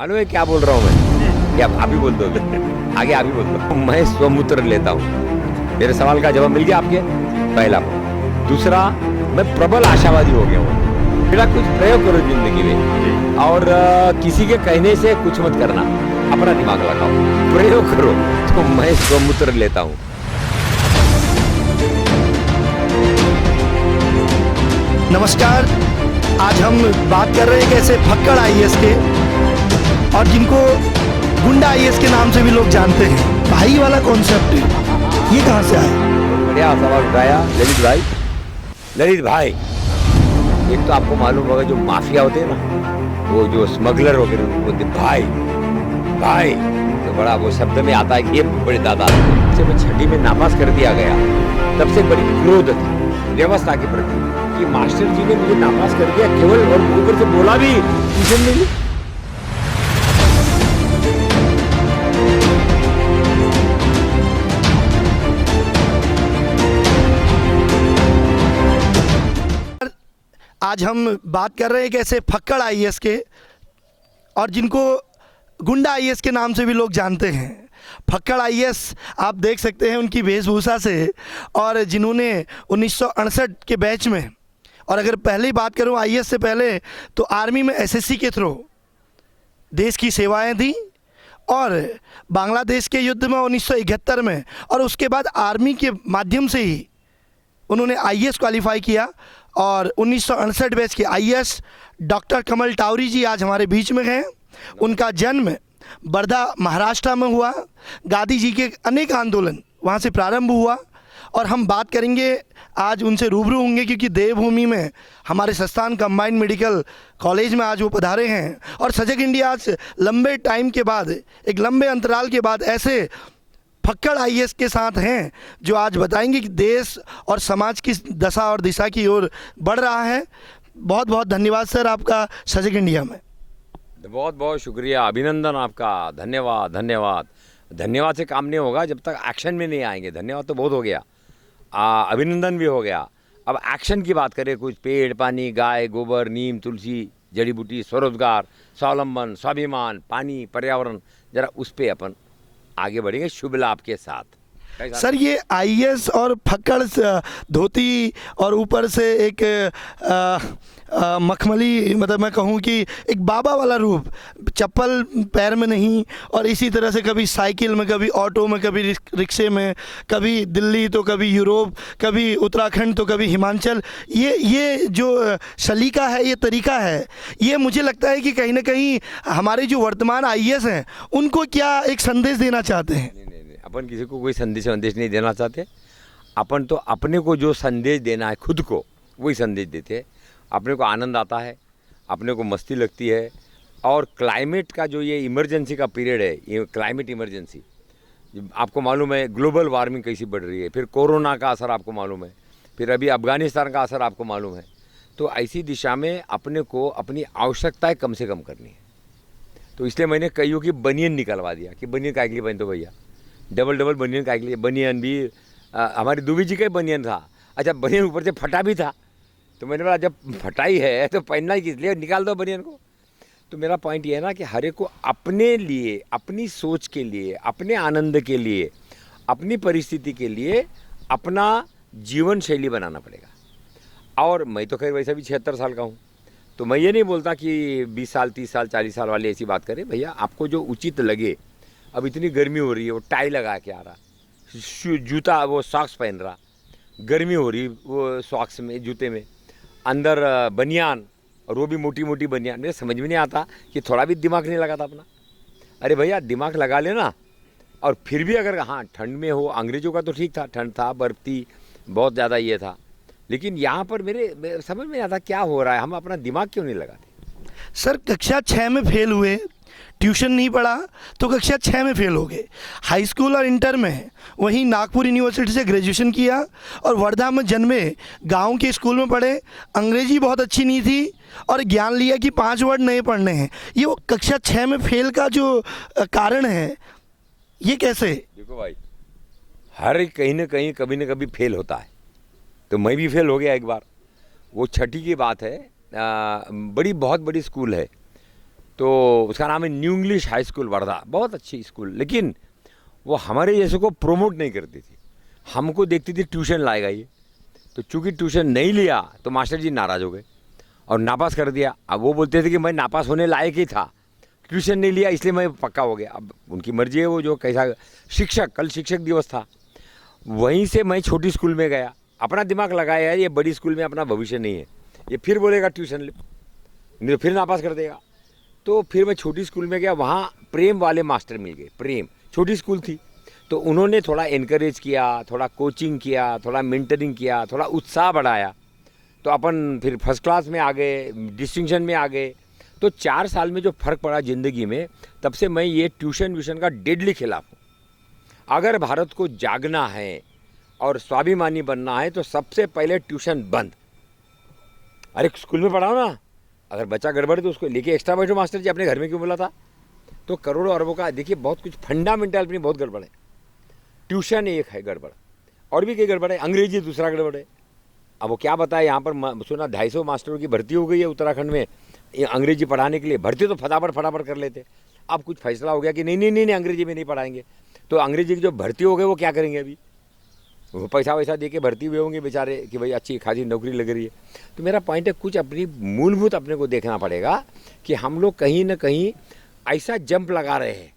मालूम है क्या बोल रहा हूँ मैं? क्या आप ही बोल दो आगे आप ही बोल दो। मैं स्वमूत्र लेता हूँ। मेरे सवाल का जवाब मिल गया आपके? पहला। दूसरा, मैं प्रबल आशावादी हो गया हूँ। बेटा कुछ प्रयोग करो जिंदगी में और किसी के कहने से कुछ मत करना, अपना दिमाग लगाओ, प्रयोग करो। तो मैं स्वमूत्र लेता हूँ। नमस्कार, आज हम बात कर रहे हैं एक ऐसे फक्कड़ आईएएस के और जिनको गुंडा आईएएस के नाम से भी लोग जानते हैं। भाई वाला कॉन्सेप्ट ये कहाँ से आया? बढ़िया सवाल उठाया ललित भाई। ललित भाई, एक तो आपको मालूम होगा जो माफिया होते हैं ना, वो जो स्मगलर वगैरह बोलते भाई भाई, तो बड़ा वो शब्द में आता है कि ये बड़े दादा से मैं छठी में नापास कर दिया गया। तब से बड़ी क्रोध थी व्यवस्था के प्रति कि मास्टर जी ने मुझे नापास कर दिया केवल, और ऊपर से बोला भी ट्यूशन में भी। आज हम बात कर रहे हैं एक ऐसे फक्कड़ आईएएस के और जिनको गुंडा आईएएस के नाम से भी लोग जानते हैं। फक्कड़ आईएएस आप देख सकते हैं उनकी वेशभूषा से, और जिन्होंने 1968 के बैच में, और अगर पहले ही बात करूं आईएएस से पहले, तो आर्मी में एसएससी के थ्रू देश की सेवाएं दी और बांग्लादेश के युद्ध में 1971 में, और उसके बाद आर्मी के माध्यम से ही उन्होंने आईएएस क्वालिफाई किया। और 1968 बैच के आईएएस डॉक्टर कमल टावरी जी आज हमारे बीच में हैं। उनका जन्म वर्धा महाराष्ट्र में हुआ। गांधी जी के अनेक आंदोलन वहाँ से प्रारंभ हुआ, और हम बात करेंगे आज उनसे रूबरू होंगे क्योंकि देवभूमि में हमारे संस्थान कंबाइंड मेडिकल कॉलेज में आज वो पधारे हैं। और सजग इंडिया आज लंबे टाइम के बाद, एक लंबे अंतराल के बाद ऐसे फक्कड़ आईएएस के साथ हैं जो आज बताएंगे कि देश और समाज की दशा और दिशा की ओर बढ़ रहा है। बहुत बहुत धन्यवाद सर आपका सजग इंडिया में। बहुत बहुत शुक्रिया, अभिनंदन आपका। धन्यवाद धन्यवाद। धन्यवाद से काम नहीं होगा जब तक एक्शन में नहीं आएंगे। धन्यवाद तो बहुत हो गया, अभिनंदन भी हो गया। अब एक्शन की बात करें, कुछ पेड़, पानी, गाय, गोबर, नीम, तुलसी, जड़ी बूटी, स्वरोजगार, स्वावलंबन, स्वाभिमान, पानी, पर्यावरण, जरा उस पर अपन आगे बढ़ेंगे शुभ लाभ के साथ। सर ये आईएएस और फक्कड़ धोती और ऊपर से एक मखमली, मतलब मैं कहूँ कि एक बाबा वाला रूप, चप्पल पैर में नहीं, और इसी तरह से कभी साइकिल में, कभी ऑटो में, कभी रिक्शे में, कभी दिल्ली तो कभी यूरोप, कभी उत्तराखंड तो कभी हिमाचल, ये जो सलीका है, ये तरीका है, ये मुझे लगता है कि कहीं ना कहीं हमारे जो वर्तमान आईएएस हैं उनको क्या एक संदेश देना चाहते हैं? नहीं, अपन किसी को कोई संदेश नहीं देना चाहते। अपन तो अपने को जो संदेश देना है खुद को, वही संदेश देते हैं। अपने को आनंद आता है, अपने को मस्ती लगती है। और क्लाइमेट का जो ये इमरजेंसी का पीरियड है, ये क्लाइमेट इमरजेंसी, आपको मालूम है ग्लोबल वार्मिंग कैसी बढ़ रही है, फिर कोरोना का असर आपको मालूम है, फिर अभी अफगानिस्तान का असर आपको मालूम है। तो ऐसी दिशा में अपने को अपनी आवश्यकताएं कम से कम करनी है। तो इसलिए मैंने कईयों की बनियन निकलवा दिया कि बनियन काय के लिए पहन दो भैया, डबल बनियन काय के लिए। बनियन भी हमारी दुबी जी का ही बनियन था। अच्छा, बनियन ऊपर से फटा भी था, तो मैंने बोला जब फटाई है तो पहनना ही किस लिए, निकाल दो बनियन को। तो मेरा पॉइंट ये है ना कि हर एक को अपने लिए, अपनी सोच के लिए, अपने आनंद के लिए, अपनी परिस्थिति के लिए अपना जीवन शैली बनाना पड़ेगा। और मैं तो खैर वैसा भी 76 साल का हूँ, तो मैं ये नहीं बोलता कि 20 साल, 30 साल, 40 साल वाले ऐसी बात करें। भैया आपको जो उचित लगे। अब इतनी गर्मी हो रही है, वो टाई लगा के आ रहा, जूता वो सॉक्स पहन रहा, गर्मी हो रही वो सॉक्स में, जूते में, अंदर बनियान, और वो भी मोटी मोटी बनियान। मेरे समझ में नहीं आता कि थोड़ा भी दिमाग नहीं लगाता अपना। अरे भैया दिमाग लगा लेना। और फिर भी अगर हाँ ठंड में हो, अंग्रेज़ों का तो ठीक था, ठंड था, बर्फ थी, बहुत ज़्यादा ये था, लेकिन यहाँ पर मेरे समझ में नहीं आता क्या हो रहा है, हम अपना दिमाग क्यों नहीं लगाते। सर कक्षा 6 में फेल हुए, ट्यूशन नहीं पढ़ा तो कक्षा 6 में फेल हो गए। हाई स्कूल और इंटर में वहीं नागपुर यूनिवर्सिटी से ग्रेजुएशन किया, और वर्धा में जन्मे, गांव के स्कूल में पढ़े, अंग्रेजी बहुत अच्छी नहीं थी, और ज्ञान लिया कि 5 वर्ड नए पढ़ने हैं। ये वो कक्षा 6 में फेल का जो कारण है, ये कैसे? देखो भाई, हर कहीं ना कहीं कभी ना कभी फेल होता है। तो मैं भी फेल हो गया एक बार। वो छठी की बात है, बहुत बड़ी स्कूल है, तो उसका नाम है new English high school Wardha, बहुत अच्छी स्कूल, लेकिन वो हमारे जैसे को प्रोमोट नहीं करती थी, हमको देखती थी ट्यूशन लाएगा ये, तो चूँकि ट्यूशन नहीं लिया तो मास्टर जी नाराज़ हो गए और नापास कर दिया। अब वो बोलते थे कि मैं नापास होने लायक ही था, ट्यूशन नहीं लिया इसलिए मैं पक्का हो गया। अब उनकी मर्जी है, वो जो कैसा शिक्षक, कल शिक्षक दिवस था, वहीं से मैं छोटी स्कूल में गया, अपना दिमाग लगाया, ये बड़ी स्कूल में अपना भविष्य नहीं है, ये फिर बोलेगा ट्यूशन ले, नहीं तो फिर नापास कर देगा। तो फिर मैं छोटी स्कूल में गया, वहाँ प्रेम वाले मास्टर मिल गए, प्रेम, छोटी स्कूल थी, तो उन्होंने थोड़ा इनकरेज किया, थोड़ा कोचिंग किया, थोड़ा मेंटरिंग किया, थोड़ा उत्साह बढ़ाया, तो अपन फिर फर्स्ट क्लास में आ गए, डिस्टिंक्शन में आ गए। तो 4 साल में जो फ़र्क पड़ा ज़िंदगी में, तब से मैं ये ट्यूशन व्यूशन का डेडली खिलाफ हूँ। अगर भारत को जागना है और स्वाभिमानी बनना है तो सबसे पहले ट्यूशन बंद। अरे स्कूल में पढ़ाओ ना, अगर बच्चा गड़बड़ है तो उसको लेके एक्स्ट्रा बैठो, मास्टर जी आपने घर में क्यों बोला था। तो करोड़ों अरबों का देखिए, बहुत कुछ फंडामेंटल अपनी बहुत गड़बड़ है। ट्यूशन एक है गड़बड़, और भी कई गड़बड़ है, अंग्रेजी दूसरा गड़बड़ है। अब वो क्या बताए, यहाँ पर सुना 250 मास्टरों की भर्ती हो गई है उत्तराखंड में ये अंग्रेजी पढ़ाने के लिए। भर्ती तो फटाफट कर लेते, अब कुछ फैसला हो गया कि नहीं अंग्रेजी में नहीं पढ़ाएंगे। तो अंग्रेजी की जो भर्ती हो गई वो क्या करेंगे, अभी वो पैसा वैसा दे के भर्ती हुए होंगे बेचारे कि भाई अच्छी खासी नौकरी लग रही है। तो मेरा पॉइंट है, कुछ अपनी मूलभूत अपने को देखना पड़ेगा कि हम लोग कहीं ना कहीं ऐसा जंप लगा रहे हैं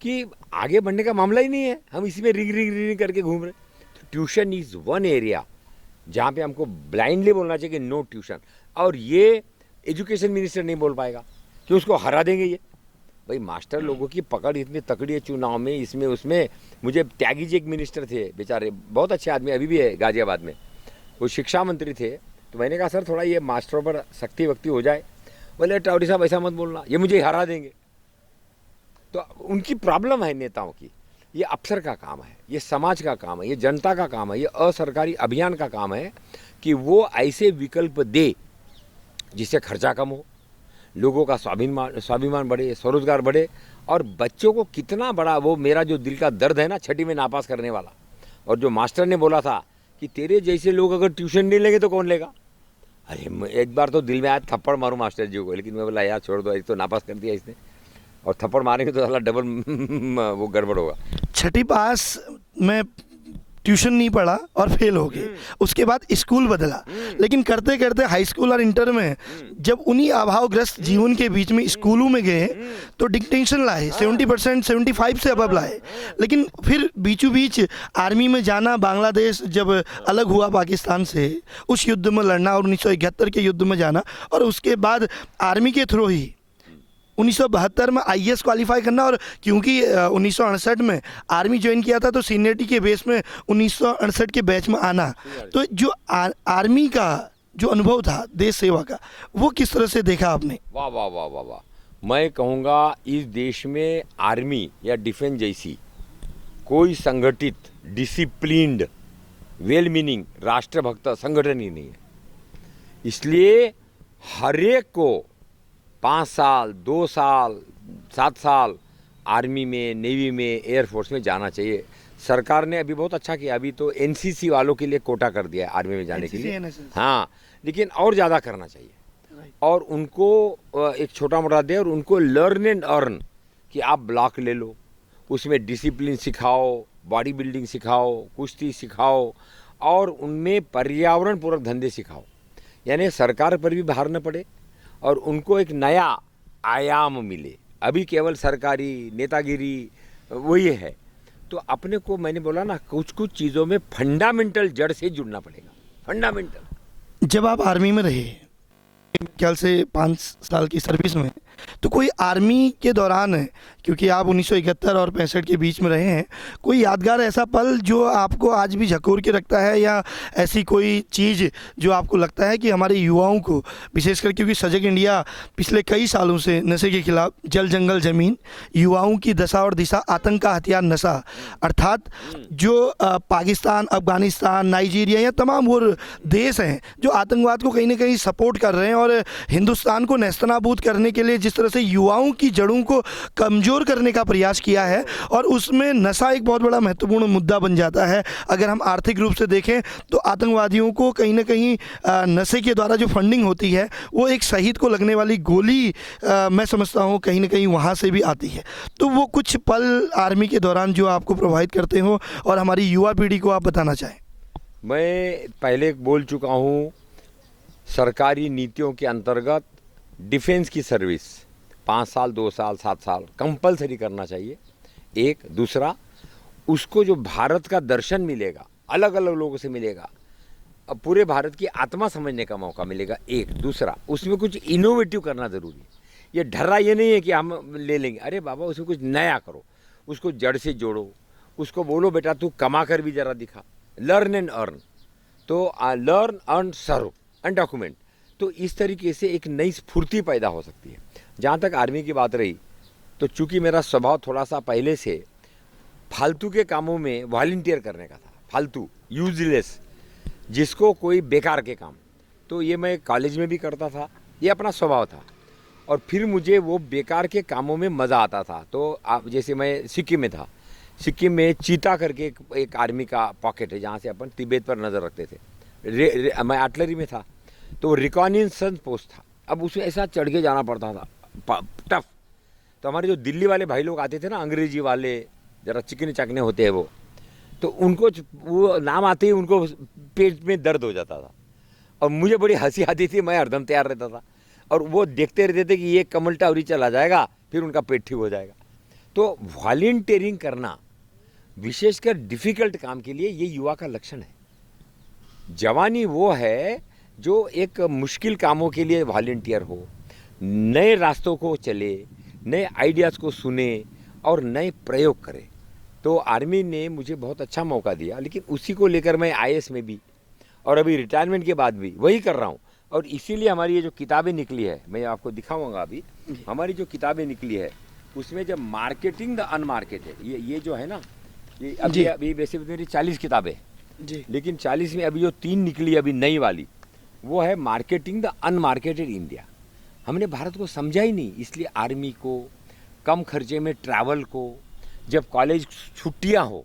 कि आगे बढ़ने का मामला ही नहीं है, हम इसी में रिंग करके घूम रहे। तो ट्यूशन इज़ वन एरिया जहाँ पे हमको ब्लाइंडली बोलना चाहिए कि नो ट्यूशन। और ये एजुकेशन मिनिस्टर नहीं बोल पाएगा कि उसको हरा देंगे ये। भाई मास्टर लोगों की पकड़ इतनी तकड़ी है चुनाव में, इसमें उसमें। मुझे त्यागी जी एक मिनिस्टर थे बेचारे, बहुत अच्छे आदमी, अभी भी है गाजियाबाद में, वो शिक्षा मंत्री थे। तो मैंने कहा सर थोड़ा ये मास्टरों पर सख्ती वक्ति हो जाए। बोले टाउडी साहब ऐसा मत बोलना, ये मुझे हरा देंगे। तो उनकी प्रॉब्लम है नेताओं की। ये अफसर का काम है, ये समाज का काम है, ये जनता का काम है, ये असरकारी अभियान का काम है कि वो ऐसे विकल्प दे जिससे खर्चा कम हो, लोगों का स्वाभिमान बढ़े, स्वरोजगार बढ़े। और बच्चों को कितना बड़ा, वो मेरा जो दिल का दर्द है ना, छठी में नापास करने वाला, और जो मास्टर ने बोला था कि तेरे जैसे लोग अगर ट्यूशन नहीं लेंगे तो कौन लेगा। अरे एक बार तो दिल में आया थप्पड़ मारूं मास्टर जी को, लेकिन मैं बोला यार छोड़ दो, एक तो नापास कर दिया इसने, और थप्पड़ मारेंगे तो साला डबल वो गड़बड़ होगा। छठी पास में ट्यूशन नहीं पढ़ा और फेल हो गए, उसके बाद स्कूल बदला, लेकिन करते करते हाई स्कूल और इंटर में जब उन्हीं अभावग्रस्त जीवन के बीच में स्कूलों में गए तो डिस्टिंक्शन लाए, 70% 75 से अबव लाए। लेकिन फिर बीचों बीच आर्मी में जाना, बांग्लादेश जब अलग हुआ पाकिस्तान से, उस युद्ध में लड़ना और 1971 के युद्ध में जाना, और उसके बाद आर्मी के थ्रू ही 1972 में आईएएस क्वालिफाई करना। और क्योंकि 1968 में आर्मी ज्वाइन किया था तो सीनियरिटी के बेस में 1968 के बैच में आना, तो जो आर्मी का जो अनुभव था देश सेवा का, वो किस तरह से देखा आपने। वाह वाह वाह वाह वाह। मैं कहूँगा इस देश में आर्मी या डिफेंस जैसी कोई संगठित, डिसिप्लिन्ड, वेल मीनिंग, राष्ट्रभक्त संगठन ही नहीं है। इसलिए हर एक को 5 साल, 2 साल, 7 साल आर्मी में, नेवी में, एयरफोर्स में जाना चाहिए। सरकार ने अभी बहुत अच्छा किया, अभी तो एनसीसी वालों के लिए कोटा कर दिया है आर्मी में जाने के लिए। हाँ, लेकिन और ज़्यादा करना चाहिए, और उनको एक छोटा मोटा दे, और उनको लर्न एंड अर्न कि आप ब्लॉक ले लो, उसमें डिसिप्लिन सिखाओ, बॉडी बिल्डिंग सिखाओ, कुश्ती सिखाओ, और उनमें पर्यावरण पूर्वक धंधे सिखाओ। यानी सरकार पर भी भार न पड़े और उनको एक नया आयाम मिले। अभी केवल सरकारी नेतागिरी वही है। तो अपने को, मैंने बोला ना, कुछ कुछ चीज़ों में फंडामेंटल जड़ से जुड़ना पड़ेगा, फंडामेंटल। जब आप आर्मी में रहे, ख्याल से 5 साल की सर्विस में, तो कोई आर्मी के दौरान है, क्योंकि आप 1971 और 65 के बीच में रहे हैं, कोई यादगार ऐसा पल जो आपको आज भी झकोर के रखता है, या ऐसी कोई चीज़ जो आपको लगता है कि हमारे युवाओं को, विशेषकर क्योंकि सजग इंडिया पिछले कई सालों से नशे के खिलाफ, जल जंगल ज़मीन, युवाओं की दशा और दिशा, आतंक का हथियार नशा, अर्थात जो पाकिस्तान, अफगानिस्तान, नाइजीरिया, या तमाम वो देश हैं जो आतंकवाद को कहीं ना कहीं सपोर्ट कर रहे हैं और हिंदुस्तान को नेस्तनाबूद करने के लिए जिस तरह से युवाओं की जड़ों को कमज़ोर करने का प्रयास किया है, और उसमें नशा एक बहुत बड़ा महत्वपूर्ण मुद्दा बन जाता है। अगर हम आर्थिक रूप से देखें तो आतंकवादियों को कहीं ना कहीं नशे के द्वारा जो फंडिंग होती है वो एक शहीद को लगने वाली गोली मैं समझता हूँ कहीं ना कहीं वहाँ से भी आती है। तो वो कुछ पल आर्मी के दौरान जो आपको प्रभावित करते हो और हमारी युवा पीढ़ी को आप बताना चाहें। मैं पहले बोल चुका हूँ, सरकारी नीतियों के अंतर्गत डिफेंस की सर्विस 5 साल 2 साल 7 साल कंपलसरी करना चाहिए। एक दूसरा, उसको जो भारत का दर्शन मिलेगा, अलग अलग लोगों से मिलेगा, अब पूरे भारत की आत्मा समझने का मौका मिलेगा। एक दूसरा, उसमें कुछ इनोवेटिव करना ज़रूरी है। ये ढर्रा ये नहीं है कि हम ले लेंगे, अरे बाबा उसमें कुछ नया करो, उसको जड़ से जोड़ो, उसको बोलो बेटा तू कमा कर भी ज़रा दिखा, लर्न एंड अर्न। तो learn earn serve and document, तो इस तरीके से एक नई स्फूर्ति पैदा हो सकती है। जहाँ तक आर्मी की बात रही, तो चूँकि मेरा स्वभाव थोड़ा सा पहले से फालतू के कामों में वॉलंटियर करने का था, फालतू यूजलेस, जिसको कोई बेकार के काम, तो ये मैं कॉलेज में भी करता था, ये अपना स्वभाव था। और फिर मुझे वो बेकार के कामों में मज़ा आता था। तो आप जैसे मैं सिक्किम में था, सिक्किम में चीता करके एक आर्मी का पॉकेट है जहाँ से अपन तिब्बत पर नज़र रखते थे। मैं आर्टिलरी में था, तो रिकॉग्निशन पोस्ट था। अब उसमें ऐसा चढ़ के जाना पड़ता था, टफ। तो हमारे जो दिल्ली वाले भाई लोग आते थे ना, अंग्रेजी वाले, ज़रा चिकने चकने होते हैं वो, तो उनको वो नाम आते ही उनको पेट में दर्द हो जाता था और मुझे बड़ी हंसी आती थी। मैं हरदम तैयार रहता था और वो देखते रहते थे कि ये कमल टावरी चला जाएगा, फिर उनका पेट ठीक हो जाएगा। तो वॉलंटियरिंग करना विशेषकर डिफ़िकल्ट काम के लिए ये युवा का लक्षण है। जवानी वो है जो एक मुश्किल कामों के लिए वॉलंटियर हो, नए रास्तों को चले, नए आइडियाज़ को सुने और नए प्रयोग करे। तो आर्मी ने मुझे बहुत अच्छा मौका दिया, लेकिन उसी को लेकर मैं आईएएस में भी और अभी रिटायरमेंट के बाद भी वही कर रहा हूँ। और इसीलिए हमारी ये जो किताबें निकली है, मैं आपको दिखाऊंगा अभी, हमारी जो किताबें निकली है उसमें जब मार्केटिंग द अनमार्केट है, ये जो है ना, ये अभी वैसे मेरी 40 किताबें जी, लेकिन 40 में अभी जो 3 निकली अभी नई वाली, वो है मार्केटिंग द अनमार्केटेड इंडिया। हमने भारत को समझा ही नहीं, इसलिए आर्मी को, कम खर्चे में ट्रैवल को, जब कॉलेज छुट्टियां हो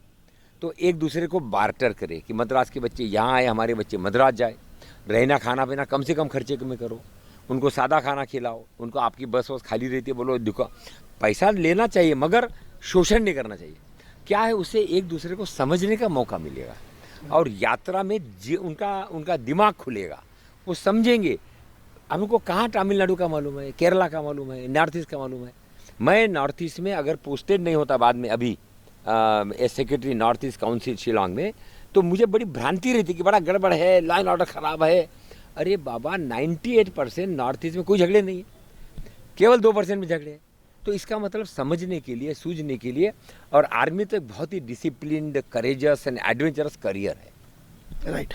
तो एक दूसरे को बार्टर करे कि मद्रास के बच्चे यहाँ आए, हमारे बच्चे मद्रास जाए, रहना खाना पीना कम से कम खर्चे में करो, उनको सादा खाना खिलाओ, उनको आपकी बस वस खाली रहती है, बोलो दुका पैसा लेना चाहिए मगर शोषण नहीं करना चाहिए। क्या है, उससे एक दूसरे को समझने का मौका मिलेगा और यात्रा में उनका दिमाग खुलेगा, वो समझेंगे। हमको कहाँ तमिलनाडु का मालूम है, केरला का मालूम है, नॉर्थ ईस्ट का मालूम है। मैं नॉर्थ ईस्ट में अगर पोस्टेड नहीं होता बाद में, अभी as secretary North East Council Shillong में, तो मुझे बड़ी भ्रांति रहती कि बड़ा गड़बड़ है, लाइन ऑर्डर ख़राब है। अरे बाबा 98% नॉर्थ ईस्ट में कोई झगड़े नहीं है, केवल 2% में झगड़े हैं। तो इसका मतलब समझने के लिए, सूझने के लिए, और आर्मी तो एक बहुत ही disciplined, courageous and adventurous career है। राइट।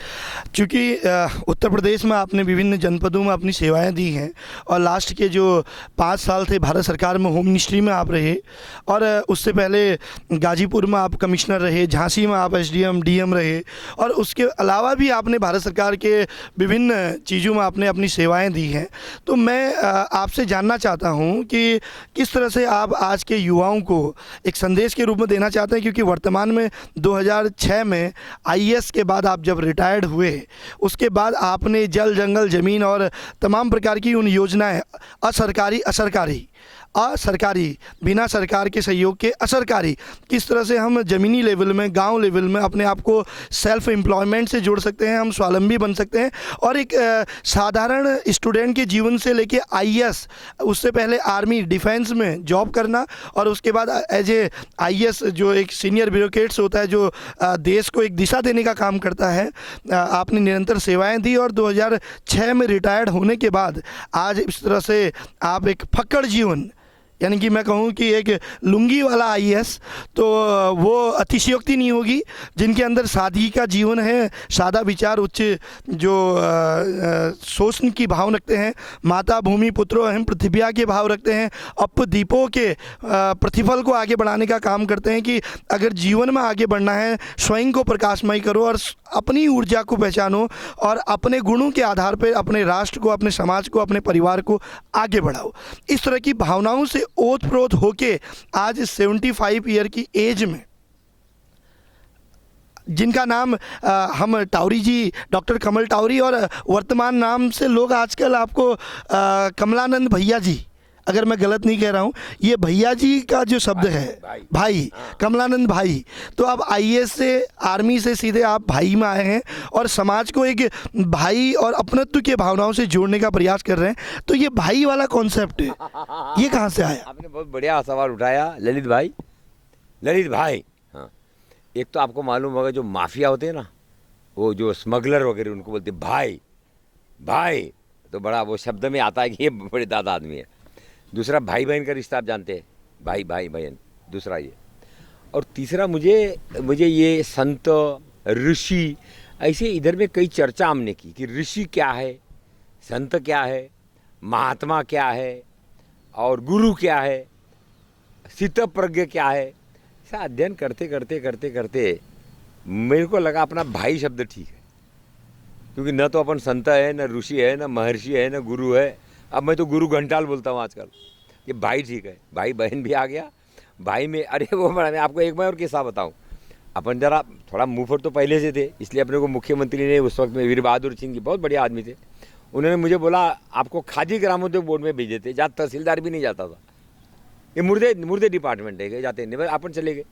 चूँकि उत्तर प्रदेश में आपने विभिन्न जनपदों में अपनी सेवाएं दी हैं और लास्ट के जो 5 साल थे भारत सरकार में होम मिनिस्ट्री में आप रहे, और उससे पहले गाजीपुर में आप कमिश्नर रहे, झांसी में आप एसडीएम डीएम रहे, और उसके अलावा भी आपने भारत सरकार के विभिन्न चीज़ों में आपने अपनी सेवाएं दी हैं। तो मैं आपसे जानना चाहता हूं कि किस तरह से आप आज के युवाओं को एक संदेश के रूप में देना चाहते हैं, क्योंकि वर्तमान में 2006 में आईएएस के बाद आप जब रिटायर्ड हुए, उसके बाद आपने जल जंगल ज़मीन और तमाम प्रकार की उन योजनाएं, असरकारी बिना सरकार के सहयोग के असरकारी, किस तरह से हम ज़मीनी लेवल में, गांव लेवल में अपने आप को सेल्फ एम्प्लॉयमेंट से जोड़ सकते हैं, हम स्वावलंबी बन सकते हैं, और एक साधारण स्टूडेंट के जीवन से लेके आईएएस, उससे पहले आर्मी डिफेंस में जॉब करना, और उसके बाद एज ए आईएएस जो एक सीनियर ब्यूरोक्रेट्स होता है जो देश को एक दिशा देने का काम करता है, आपने निरंतर सेवाएँ दी, और 2006 में रिटायर्ड होने के बाद आज इस तरह से आप एक फक्कड़ जीवन, यानी कि मैं कहूँ कि एक लुंगी वाला आईएएस, तो वो अतिशयोक्ति नहीं होगी। जिनके अंदर सादगी का जीवन है, सादा विचार, उच्च जो शोषण की भाव रखते हैं, माता भूमि पुत्रो अहम पृथिव्या के भाव रखते हैं, अप दीपों के प्रतिफल को आगे बढ़ाने का काम करते हैं कि अगर जीवन में आगे बढ़ना है, स्वयं को प्रकाशमय करो और अपनी ऊर्जा को पहचानो और अपने गुणों के आधार पर अपने राष्ट्र को, अपने समाज को, अपने परिवार को आगे बढ़ाओ। इस तरह की भावनाओं से ओत-प्रोत होके आज 75 ईयर की एज में जिनका नाम हम टावरी जी, डॉक्टर कमल टावरी, और वर्तमान नाम से लोग आजकल आपको कमलानंद भैया जी, अगर मैं गलत नहीं कह रहा हूँ, ये भैया जी का जो शब्द है भाई, कमलानंद भाई, तो अब आईएएस से, आर्मी से सीधे आप भाई में आए हैं और समाज को एक भाई और अपनत्व के भावनाओं से जोड़ने का प्रयास कर रहे हैं। तो ये भाई वाला कॉन्सेप्ट है, ये कहाँ से आया? आपने बहुत बढ़िया सवाल उठाया ललित भाई। हाँ, एक तो आपको मालूम होगा जो माफिया होते हैं ना, वो जो स्मगलर वगैरह, उनको बोलते भाई, तो बड़ा वो शब्द में आता है कि ये बड़े दादा आदमी है। दूसरा भाई बहन का रिश्ता आप जानते हैं, भाई बहन, दूसरा ये। और तीसरा मुझे ये संत, ऋषि, ऐसे इधर में कई चर्चा हमने की कि ऋषि क्या है, संत क्या है, महात्मा क्या है और गुरु क्या है, स्थितप्रज्ञ क्या है। ऐसा अध्ययन करते मेरे को लगा अपना भाई शब्द ठीक है, क्योंकि न तो अपन संत है, न ऋषि है, न महर्षि है, न गुरु है। अब मैं तो गुरु घंटाल बोलता हूँ आजकल। ये भाई ठीक है, भाई बहन भी आ गया भाई में। अरे वो मैं आपको एक बार और किस्सा बताऊँ। अपन जरा थोड़ा मुँहफट तो पहले से थे, इसलिए अपने को मुख्यमंत्री ने उस वक्त में, वीर बहादुर सिंह जी बहुत बढ़िया आदमी थे, उन्होंने मुझे बोला आपको खादी ग्रामोद्योग बोर्ड में भेजे थे, जहाँ तहसीलदार भी नहीं जाता था। ये मुर्दे डिपार्टमेंट है, जाते नहीं, अपन चले गए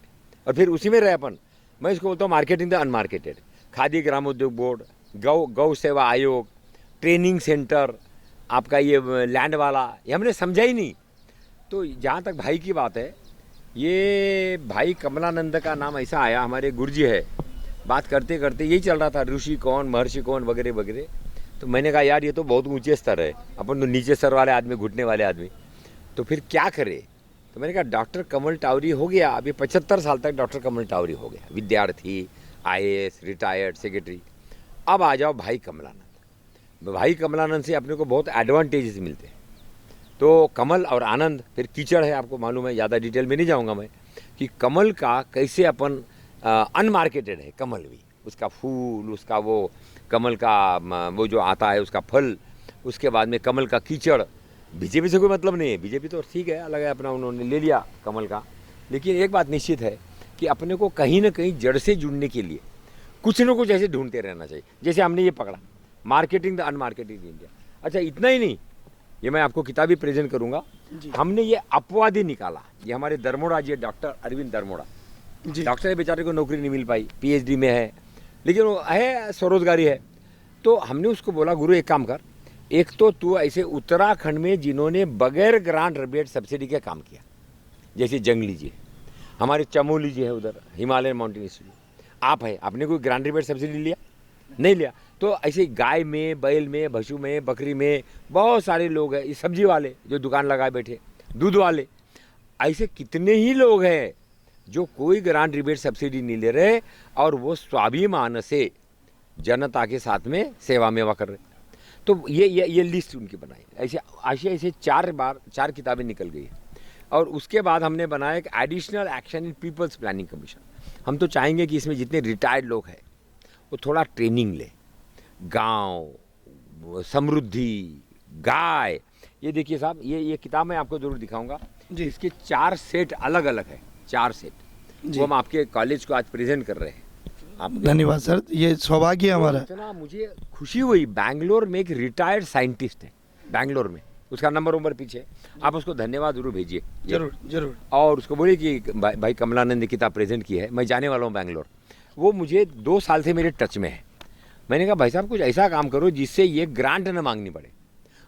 और फिर उसी में रहे अपन। मैं इसको बोलता हूँ मार्केटिंग द अनमार्केटेड। खादी ग्रामोद्योग बोर्ड, गौ सेवा आयोग, ट्रेनिंग सेंटर, आपका ये लैंड वाला, ये हमने समझा ही नहीं। तो जहाँ तक भाई की बात है, ये भाई कमलानंद का नाम ऐसा आया, हमारे गुरुजी है, बात करते यही चल रहा था, ऋषि कौन, महर्षि कौन, वगैरह वगैरह। तो मैंने कहा यार ये तो बहुत ऊंचे स्तर है, अपन तो नीचे स्तर वाले आदमी, घुटने वाले आदमी, तो फिर क्या करे। तो मैंने कहा डॉक्टर कमल टावरी हो गया। अभी 75 साल तक डॉक्टर कमल टावरी हो गया, विद्यार्थी, आईएएस, रिटायर्ड, सेक्रेटरी। अब आ जाओ भाई कमलानंद। भाई कमलानंद से अपने को बहुत एडवांटेजेस मिलते हैं। तो कमल और आनंद, फिर कीचड़ है, आपको मालूम है, ज़्यादा डिटेल में नहीं जाऊंगा मैं, कि कमल का कैसे अपन अनमार्केटेड है कमल भी, उसका फूल, उसका वो कमल का वो जो आता है उसका फल, उसके बाद में कमल का कीचड़। बीजेपी से कोई मतलब नहीं है, बीजेपी तो ठीक है, अलग है अपना, उन्होंने ले लिया कमल का। लेकिन एक बात निश्चित है कि अपने को कहीं ना कहीं जड़ से जुड़ने के लिए कुछ ना कुछ ऐसे ढूंढते रहना चाहिए। जैसे हमने ये पकड़ा, मार्केटिंग द अनमार्केटेड इंडिया। अच्छा, इतना ही नहीं, ये मैं आपको किताब भी प्रेजेंट करूंगा। हमने ये अपवादी निकाला। ये हमारे दरमोड़ा जी, डॉक्टर अरविंद दरमोड़ा, डॉक्टर है, बेचारे को नौकरी नहीं मिल पाई, पीएचडी में है, लेकिन वो है, स्वरोजगारी है। तो हमने उसको बोला गुरु एक काम कर, एक तो तू ऐसे उत्तराखंड में जिन्होंने बगैर ग्रांट रिबेट सब्सिडी के काम किया, जैसे जंगली जी, हमारे चमोली जी है उधर, हिमालयन माउंटेन इंस्टीट्यूट, आप है, आपने कोई ग्रांट रिबेट सब्सिडी लिया? नहीं लिया। तो ऐसे गाय में, बैल में, भैंसू में, बकरी में बहुत सारे लोग हैं, सब्जी वाले जो दुकान लगाए बैठे, दूध वाले, ऐसे कितने ही लोग हैं जो कोई ग्रांट रिबेट सब्सिडी नहीं ले रहे और वो स्वाभिमान से जनता के साथ में सेवा मेवा कर रहे। तो ये लिस्ट उनकी बनाई। ऐसे 4 किताबें निकल गई है। और उसके बाद हमने बनाया एक additional action in people's planning commission. हम तो चाहेंगे कि इसमें जितने रिटायर्ड लोग हैं वो थोड़ा ट्रेनिंग ले, गांव, समृद्धि, गाय। ये देखिए साहब, ये किताब मैं आपको जरूर दिखाऊंगा जी। इसके 4 सेट अलग अलग है, 4 सेट, वो हम आपके कॉलेज को आज प्रेजेंट कर रहे हैं। आप धन्यवाद सर, ये सौभाग्य है हमारा। इतना मुझे खुशी हुई, बैंगलोर में एक रिटायर्ड साइंटिस्ट है, बैंगलोर में, उसका नंबर पीछे, आप उसको धन्यवाद जरूर भेजिए। जरूर। और उसको बोलिए कि भाई कमलानंद ने किताब प्रेजेंट की है, मैं जाने वाला हूँ बैंगलोर। वो मुझे 2 साल से मेरे टच में है। मैंने कहा भाई साहब कुछ ऐसा काम करो जिससे ये ग्रांट न मांगनी पड़े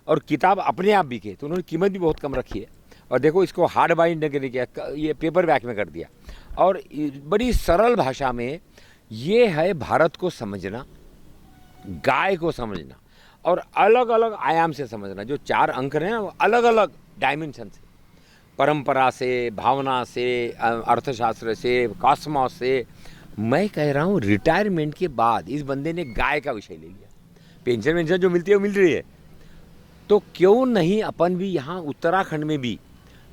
और किताब अपने आप बिके। तो उन्होंने कीमत भी बहुत कम रखी है। और देखो, इसको हार्ड बाइंड नहीं किया, ये पेपर बैक में कर दिया। और बड़ी सरल भाषा में ये है भारत को समझना, गाय को समझना और अलग अलग आयाम से समझना। जो 4 अंक हैं ना, वो अलग अलग डायमेंशन से। परंपरा से, भावना से, अर्थशास्त्र से, कॉस्मॉस से। मैं कह रहा हूँ रिटायरमेंट के बाद इस बंदे ने गाय का विषय ले लिया। पेंशन वेंशन जो मिलती है वो मिल रही है, तो क्यों नहीं अपन भी यहाँ उत्तराखंड में भी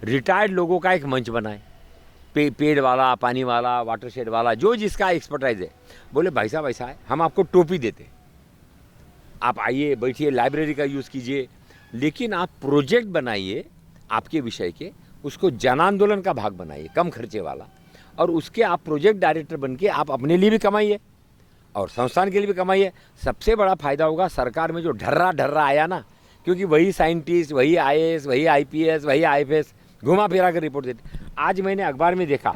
रिटायर्ड लोगों का एक मंच बनाए। पेड़ वाला, पानी वाला, वाटरशेड वाला, जो जिसका एक्सपर्टाइज है, बोले भाई साहब ऐसा है, हम आपको टोपी देते, आप आइए, बैठिए, लाइब्रेरी का यूज़ कीजिए, लेकिन आप प्रोजेक्ट बनाइए आपके विषय के, उसको जन आंदोलन का भाग बनाइए, कम खर्चे वाला, और उसके आप प्रोजेक्ट डायरेक्टर बन के आप अपने लिए भी कमाइए और संस्थान के लिए भी कमाइए। सबसे बड़ा फायदा होगा। सरकार में जो ढर्रा आया ना, क्योंकि वही साइंटिस्ट, वही IAS, वही IPS, वही IFS घुमा फिरा कर रिपोर्ट देते। आज मैंने अखबार में देखा,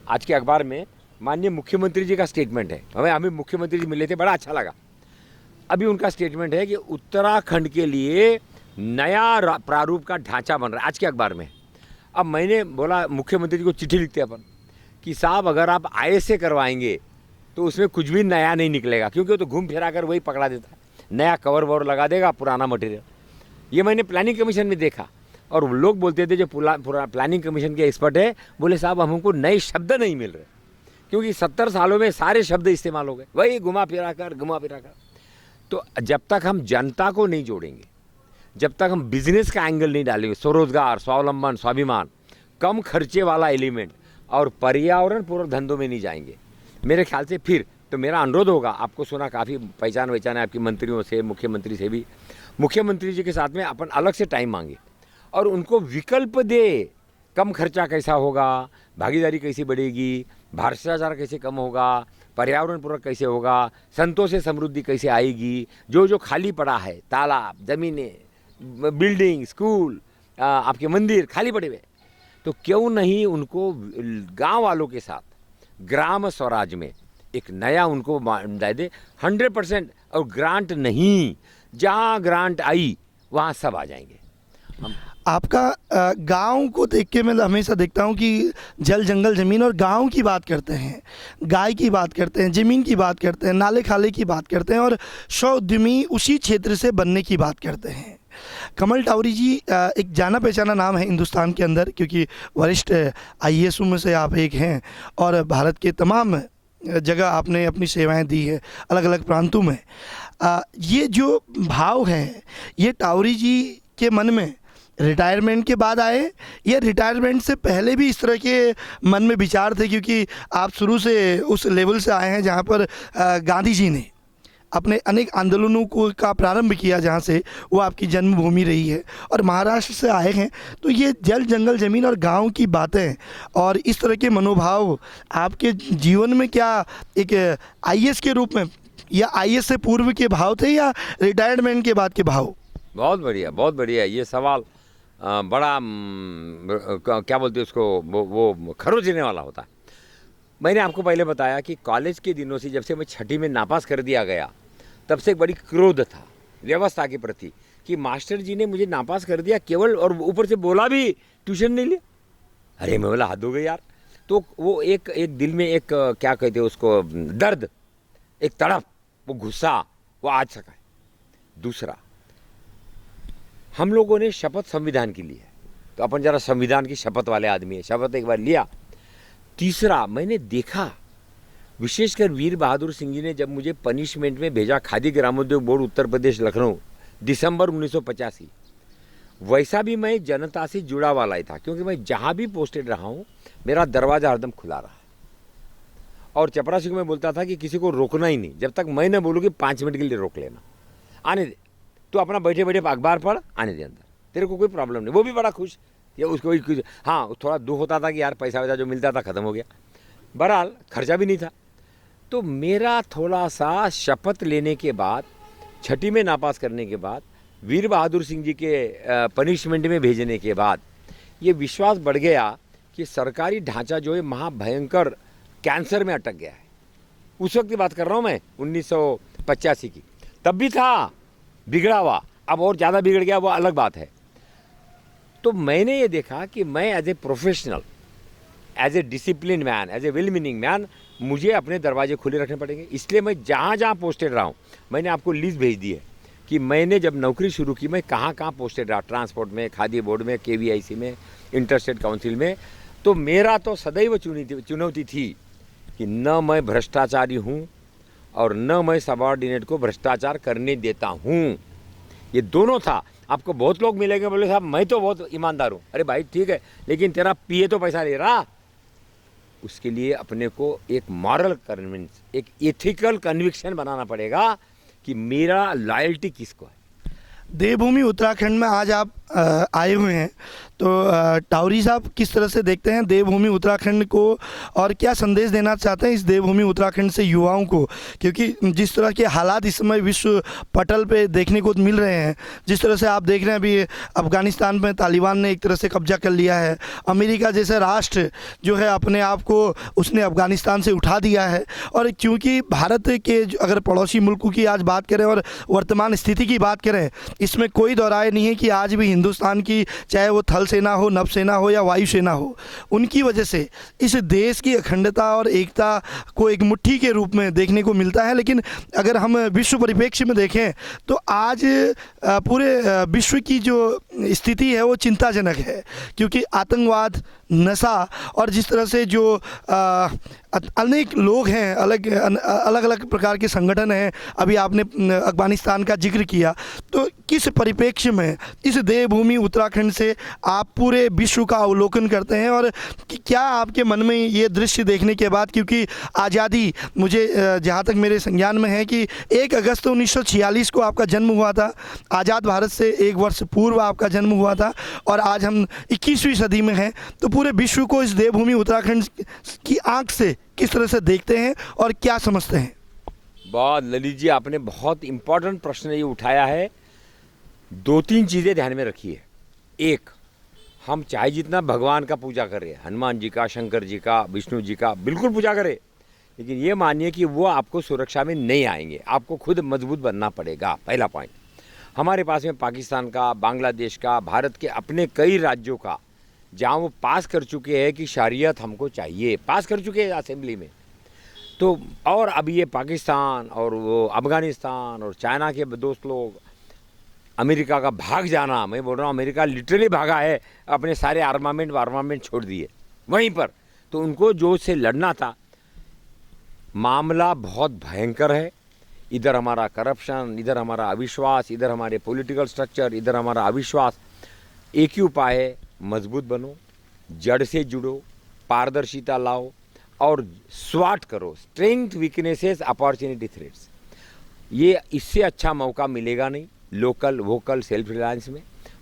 आज के अखबार में माननीय मुख्यमंत्री जी का स्टेटमेंट है। हमें मुख्यमंत्री जी मिले थे, बड़ा अच्छा लगा। अभी उनका स्टेटमेंट है कि उत्तराखंड के लिए नया प्रारूप का ढांचा बन रहा है, आज के अखबार में। अब मैंने बोला मुख्यमंत्री जी को चिट्ठी लिखते अपन कि साहब अगर आप IAS से करवाएंगे तो उसमें कुछ भी नया नहीं निकलेगा, क्योंकि वो तो घूम फिरा कर वही पकड़ा देता है, नया कवर ववर लगा देगा, पुराना मटेरियल। ये मैंने प्लानिंग कमीशन में देखा, और लोग बोलते थे जो प्लानिंग कमीशन के एक्सपर्ट है, बोले साहब हमको नए शब्द नहीं मिल रहे, क्योंकि 70 सालों में सारे शब्द इस्तेमाल हो गए, वही घुमा फिरा कर। तो जब तक हम जनता को नहीं जोड़ेंगे, जब तक हम बिजनेस का एंगल नहीं डालेंगे, स्वरोजगार, स्वावलंबन, स्वाभिमान, कम खर्चे वाला एलिमेंट और पर्यावरण पूर्वक धंधों में नहीं जाएंगे, मेरे ख्याल से फिर तो मेरा अनुरोध होगा, आपको सुना काफ़ी पहचान है आपकी मंत्रियों से, मुख्यमंत्री से भी, मुख्यमंत्री जी के साथ में अपन अलग से टाइम मांगे और उनको विकल्प दे, कम खर्चा कैसा होगा, भागीदारी कैसी बढ़ेगी, भ्रष्टाचार कैसे कम होगा, पर्यावरण पूर्वक कैसे होगा, संतों से समृद्धि कैसे आएगी, जो खाली पड़ा है, तालाब, ज़मीनें, बिल्डिंग, स्कूल, आपके मंदिर खाली पड़े हुए, तो क्यों नहीं उनको गांव वालों के साथ ग्राम स्वराज में एक नया उनको दे दे 100%। और ग्रांट नहीं, जहाँ ग्रांट आई वहाँ सब आ जाएंगे। आपका गांव को देख के मैं हमेशा देखता हूं कि जल जंगल ज़मीन और गांव की बात करते हैं, गाय की बात करते हैं, ज़मीन की बात करते हैं, नाले खाले की बात करते हैं, और स्व उद्यमी उसी क्षेत्र से बनने की बात करते हैं। कमल टावरी जी एक जाना पहचाना नाम है हिंदुस्तान के अंदर, क्योंकि वरिष्ठ IAS में से आप एक हैं और भारत के तमाम जगह आपने अपनी सेवाएं दी है अलग अलग प्रांतों में। ये जो भाव हैं ये टावरी जी के मन में रिटायरमेंट के बाद आए या रिटायरमेंट से पहले भी इस तरह के मन में विचार थे, क्योंकि आप शुरू से उस लेवल से आए हैं जहाँ पर गांधी जी ने अपने अनेक आंदोलनों को का प्रारंभ किया, जहाँ से वो आपकी जन्मभूमि रही है, और महाराष्ट्र से आए हैं। तो ये जल जंगल ज़मीन और गांव की बातें और इस तरह के मनोभाव आपके जीवन में क्या एक IAS के रूप में या IAS से पूर्व के भाव थे या रिटायरमेंट के बाद के भाव? बहुत बढ़िया ये सवाल बड़ा क्या बोलते हैं उसको, वो खरोचने वाला होता है। मैंने आपको पहले बताया कि कॉलेज के दिनों से, जब से मैं 6ठी में नापास कर दिया गया, तब से एक बड़ी क्रोध था व्यवस्था के प्रति कि मास्टर जी ने मुझे नापास कर दिया केवल, और ऊपर से बोला भी ट्यूशन नहीं लिया। अरे मैं बोला हद हो गई यार। तो वो एक दिल में एक क्या कहते हैं उसको, दर्द, एक तड़प, वो गुस्सा, वो आज सका है। दूसरा, हम लोगों ने शपथ संविधान की ली है, तो अपन जरा संविधान की शपथ वाले आदमी है, शपथ एक बार लिया। तीसरा, मैंने देखा विशेषकर वीर बहादुर सिंह जी ने जब मुझे पनिशमेंट में भेजा खादी ग्रामोद्योग बोर्ड उत्तर प्रदेश लखनऊ दिसंबर 1985, वैसा भी मैं जनता से जुड़ा वाला ही था, क्योंकि मैं जहाँ भी पोस्टेड रहा हूँ मेरा दरवाज़ा हरदम खुला रहा है। और चपरासी को मैं बोलता था कि किसी को रोकना ही नहीं, जब तक मैं न बोलूँ कि 5 मिनट के लिए रोक लेना, आने दे, तो अपना बैठे बैठे अखबार पढ़, आने दे अंदर, तेरे को कोई प्रॉब्लम नहीं। वो भी बड़ा खुश, या उसको कुछ, हाँ थोड़ा दुख होता था कि यार पैसा वैसा जो मिलता था ख़त्म हो गया, बहरहाल खर्चा भी नहीं था। तो मेरा थोड़ा सा शपथ लेने के बाद, 6ठी में नापास करने के बाद, वीर बहादुर सिंह जी के पनिशमेंट में भेजने के बाद ये विश्वास बढ़ गया कि सरकारी ढांचा जो है महाभयंकर कैंसर में अटक गया है। उस वक्त की बात कर रहा हूँ मैं, 1985 की, तब भी था बिगड़ा हुआ, अब और ज़्यादा बिगड़ गया, वो अलग बात है। तो मैंने ये देखा कि मैं as a professional, as a discipline man, as a well meaning man, मुझे अपने दरवाजे खुले रखने पड़ेंगे। इसलिए मैं जहाँ जहाँ पोस्टेड रहा हूँ, मैंने आपको लिस्ट भेज दी है कि मैंने जब नौकरी शुरू की मैं कहाँ कहाँ पोस्टेड रहा, ट्रांसपोर्ट में, खादी बोर्ड में, KVIC में, इंटरस्टेट काउंसिल में। तो मेरा तो सदैव चुनौती थी कि न मैं भ्रष्टाचारी हूँ और न मैं सबॉर्डिनेट को भ्रष्टाचार करने देता हूँ। ये दोनों था। आपको बहुत लोग मिलेंगे बोले साहब मैं तो बहुत ईमानदार हूँ। अरे भाई ठीक है, लेकिन तेरा पीए तो पैसा ले रहा। उसके लिए अपने को एक मॉरल कन्विंस, एक एथिकल कन्विक्शन बनाना पड़ेगा कि मेरा लॉयल्टी किसको है। देवभूमि उत्तराखंड में आज आप आए हुए हैं, तो टावरी साहब किस तरह से देखते हैं देवभूमि उत्तराखंड को और क्या संदेश देना चाहते हैं इस देवभूमि उत्तराखंड से युवाओं को? क्योंकि जिस तरह के हालात इस समय विश्व पटल पे देखने को मिल रहे हैं, जिस तरह से आप देख रहे हैं अभी अफ़गानिस्तान में तालिबान ने एक तरह से कब्जा कर लिया है, अमेरिका जैसे राष्ट्र जो है अपने आप को उसने अफ़गानिस्तान से उठा दिया है। और क्योंकि भारत के अगर पड़ोसी मुल्कों की आज बात करें और वर्तमान स्थिति की बात करें, इसमें कोई दो राय नहीं है कि आज भी हिंदुस्तान की, चाहे वो थल सेना हो, नभ सेना हो या वायु सेना हो, उनकी वजह से इस देश की अखंडता और एकता को एक मुट्ठी के रूप में देखने को मिलता है। लेकिन अगर हम विश्व परिप्रेक्ष्य में देखें तो आज पूरे विश्व की जो स्थिति है वो चिंताजनक है, क्योंकि आतंकवाद, नशा और जिस तरह से जो अनेक लोग हैं, अलग अलग प्रकार के संगठन हैं, अभी आपने अफ़गानिस्तान का जिक्र किया, तो किस परिप्रेक्ष्य में इस देवभूमि उत्तराखंड से आप पूरे विश्व का अवलोकन करते हैं और क्या आपके मन में ये दृश्य देखने के बाद, क्योंकि आज़ादी, मुझे जहाँ तक मेरे संज्ञान में है कि 1 अगस्त 1946 को आपका जन्म हुआ था, आज़ाद भारत से 1 वर्ष पूर्व आपका जन्म हुआ था और आज हम 21वीं सदी में हैं, तो पूरे विश्व को इस देवभूमि उत्तराखंड की आंख से किस तरह से देखते हैं और क्या समझते हैं? बहुत ललित जी, आपने बहुत इम्पोर्टेंट प्रश्न ये उठाया है। 2-3 चीज़ें ध्यान में रखिए। एक, हम चाहे जितना भगवान का पूजा करें, हनुमान जी का, शंकर जी का, विष्णु जी का, बिल्कुल पूजा करें, लेकिन ये मानिए कि वो आपको सुरक्षा में नहीं आएंगे। आपको खुद मजबूत बनना पड़ेगा। पहला पॉइंट। हमारे पास में पाकिस्तान का, बांग्लादेश का, भारत के अपने कई राज्यों का, जहाँ वो पास कर चुके हैं कि शरीयत हमको चाहिए, पास कर चुके हैं असेंबली में। तो और अब ये पाकिस्तान और वो अफ़गानिस्तान और चाइना के दोस्त लोग, अमेरिका का भाग जाना, मैं बोल रहा हूँ अमेरिका लिटरली भागा है, अपने सारे आर्मामेंट छोड़ दिए वहीं पर। तो उनको जो से लड़ना था, मामला बहुत भयंकर है। इधर हमारा करप्शन, इधर हमारा अविश्वास, इधर हमारे पॉलिटिकल स्ट्रक्चर, इधर हमारा अविश्वास। एक ही उपाय है, मजबूत बनो, जड़ से जुड़ो, पारदर्शिता लाओ और स्वाट करो, स्ट्रेंथ, वीकनेसेस, अपॉर्चुनिटी, थ्रेट्स। ये इससे अच्छा मौका मिलेगा नहीं। लोकल, वोकल, सेल्फ रिलायंस में,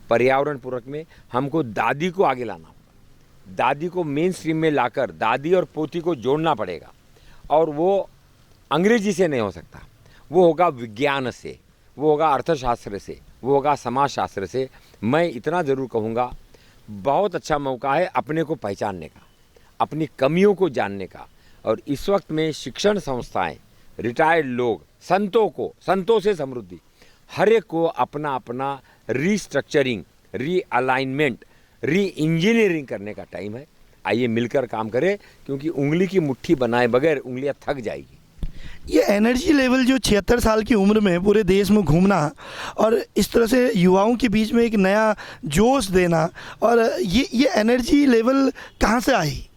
पर्यावरण पूरक में हमको दादी को आगे लाना होगा। दादी को मेन स्ट्रीम में लाकर दादी और पोती को जोड़ना पड़ेगा, और वो अंग्रेजी से नहीं हो सकता। वो होगा विज्ञान से, वो होगा अर्थशास्त्र से, वो होगा समाजशास्त्र से। मैं इतना ज़रूर कहूँगा, बहुत अच्छा मौका है अपने को पहचानने का, अपनी कमियों को जानने का। और इस वक्त में शिक्षण संस्थाएं, रिटायर्ड लोग, संतों से समृद्धि, हर एक को अपना अपना रीस्ट्रक्चरिंग, रीअलाइनमेंट, री इंजीनियरिंग करने का टाइम है। आइए मिलकर काम करें, क्योंकि उंगली की मुट्ठी बनाए बगैर उंगलियां थक जाएगी। ये एनर्जी लेवल जो 76 साल की उम्र में पूरे देश में घूमना और इस तरह से युवाओं के बीच में एक नया जोश देना, और ये एनर्जी लेवल कहाँ से आई?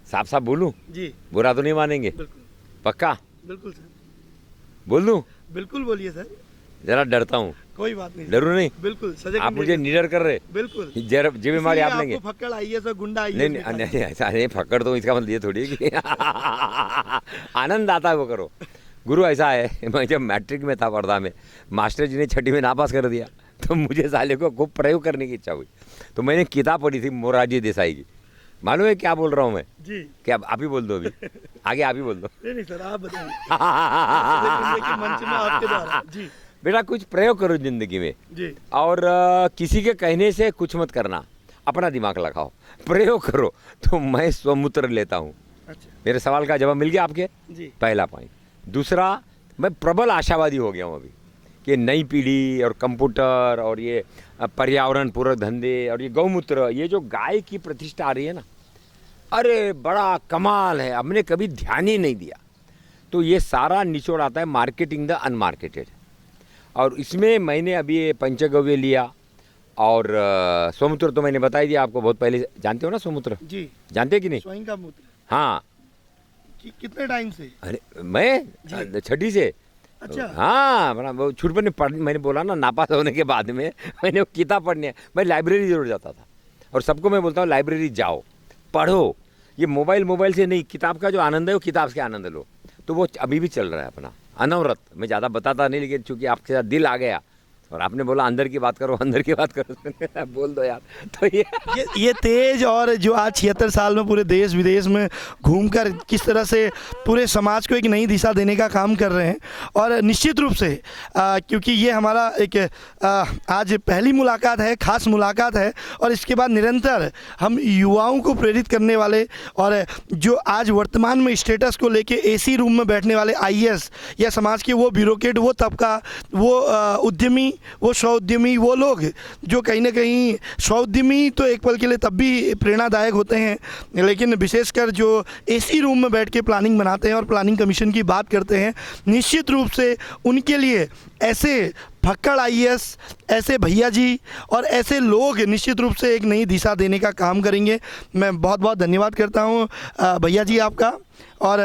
साफ साफ बोलूं जी, बुरा तो नहीं मानेंगे? बिल्कुल, पक्का बिल्कुल सर, बोल दूं? बिल्कुल बोलिए सर। जरा डरता हूँ। कोई बात नहीं, डरू नहीं? बिल्कुल सजग, आप मुझे निडर कर रहे, बिल्कुल जरा जिम्मेदारी आप लेंगे। आपको फक्कड़ आई है सर, गुंडा आई है? नहीं, ऐसा नहीं, फक्कड़ तो इसका मतलब ये थोड़ी है कि आनंद आता है वो करो। गुरु ऐसा है, मैं जब मैट्रिक में था वर्धा में, मास्टर जी ने 6ठी में नापास कर दिया, तो मुझे साले को खूब प्रयोग करने की इच्छा हुई। तो मैंने किताब पढ़ी थी मोरारजी देसाई की। मालूम है क्या बोल रहा हूँ मैं? जी, क्या आप ही बोल दो अभी? आगे आप ही बोल दो। नहीं सर, आप बताइए। मंच में आपके द्वारा। जी बेटा, कुछ प्रयोग करो जिंदगी में जी, और किसी के कहने से कुछ मत करना, अपना दिमाग लगाओ, प्रयोग करो। तो मैं स्वमूत्र लेता हूँ। अच्छा, मेरे सवाल का जवाब मिल गया आपके? जी, पहला पॉइंट। दूसरा, मैं प्रबल आशावादी हो गया हूँ अभी कि नई पीढ़ी और कंप्यूटर और ये पर्यावरण पूरक धंधे और ये गौमूत्र, ये जो गाय की प्रतिष्ठा आ रही है ना, अरे बड़ा कमाल है, हमने कभी ध्यान ही नहीं दिया। तो ये सारा निचोड़ आता है मार्केटिंग द अनमार्केटेड। और इसमें मैंने अभी ये पंचगव्य लिया और सोमूत्र तो मैंने बता ही दिया आपको, बहुत पहले जानते हो ना सोमूत्र, जी, जानते कि नहीं? स्वयं का मूत्र हाँ। कितने टाइम से? अरे मैं छठी से। अच्छा। हाँ, बड़ा वो छुट पर पढ़, मैंने बोला ना नापास होने के बाद में मैंने वो किताब पढ़ने, मैं लाइब्रेरी जरूर जाता था, और सबको मैं बोलता हूँ लाइब्रेरी जाओ, पढ़ो। ये मोबाइल से नहीं, किताब का जो आनंद है वो किताब से आनंद लो। तो वो अभी भी चल रहा है अपना अनवरत। मैं ज़्यादा बताता नहीं, लेकिन चूंकि आपके साथ दिल आ गया और आपने बोला अंदर की बात करो, अंदर की बात करो बोल दो यार। तो ये तेज और जो आज 76 साल में पूरे देश विदेश में घूमकर किस तरह से पूरे समाज को एक नई दिशा देने का काम कर रहे हैं। और निश्चित रूप से क्योंकि ये हमारा एक आज पहली मुलाकात है, खास मुलाकात है, और इसके बाद निरंतर हम युवाओं को प्रेरित करने वाले और जो आज वर्तमान में स्टेटस को लेके एसी रूम में बैठने वाले आईएएस या समाज के वो ब्यूरोक्रेट, वो तबका, वो उद्यमी, वो स्वउद्यमी, वो लोग जो कहीं ना कहीं स्वउद्यमी तो एक पल के लिए तब भी प्रेरणादायक होते हैं, लेकिन विशेषकर जो एसी रूम में बैठ के प्लानिंग बनाते हैं और प्लानिंग कमीशन की बात करते हैं, निश्चित रूप से उनके लिए ऐसे फक्कड़ आईएएस, ऐसे भैया जी और ऐसे लोग निश्चित रूप से एक नई दिशा देने का काम करेंगे। मैं बहुत बहुत धन्यवाद करता हूँ भैया जी आपका। और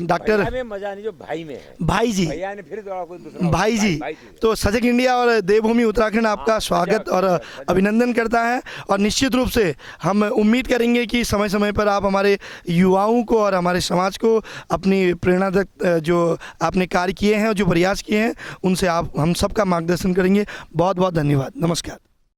डॉक्टर में मजा नहीं जो भाई में है। भाई जी, भैया ने फिर कोई दूसरा भाई जी, तो सजग इंडिया और देवभूमि उत्तराखंड आपका स्वागत और अभिनंदन करता है। और निश्चित रूप से हम उम्मीद करेंगे कि समय समय पर आप हमारे युवाओं को और हमारे समाज को अपनी प्रेरणादायक जो आपने कार्य किए हैं और जो प्रयास किए हैं उनसे आप हम सबका मार्गदर्शन करेंगे। बहुत बहुत धन्यवाद। नमस्कार।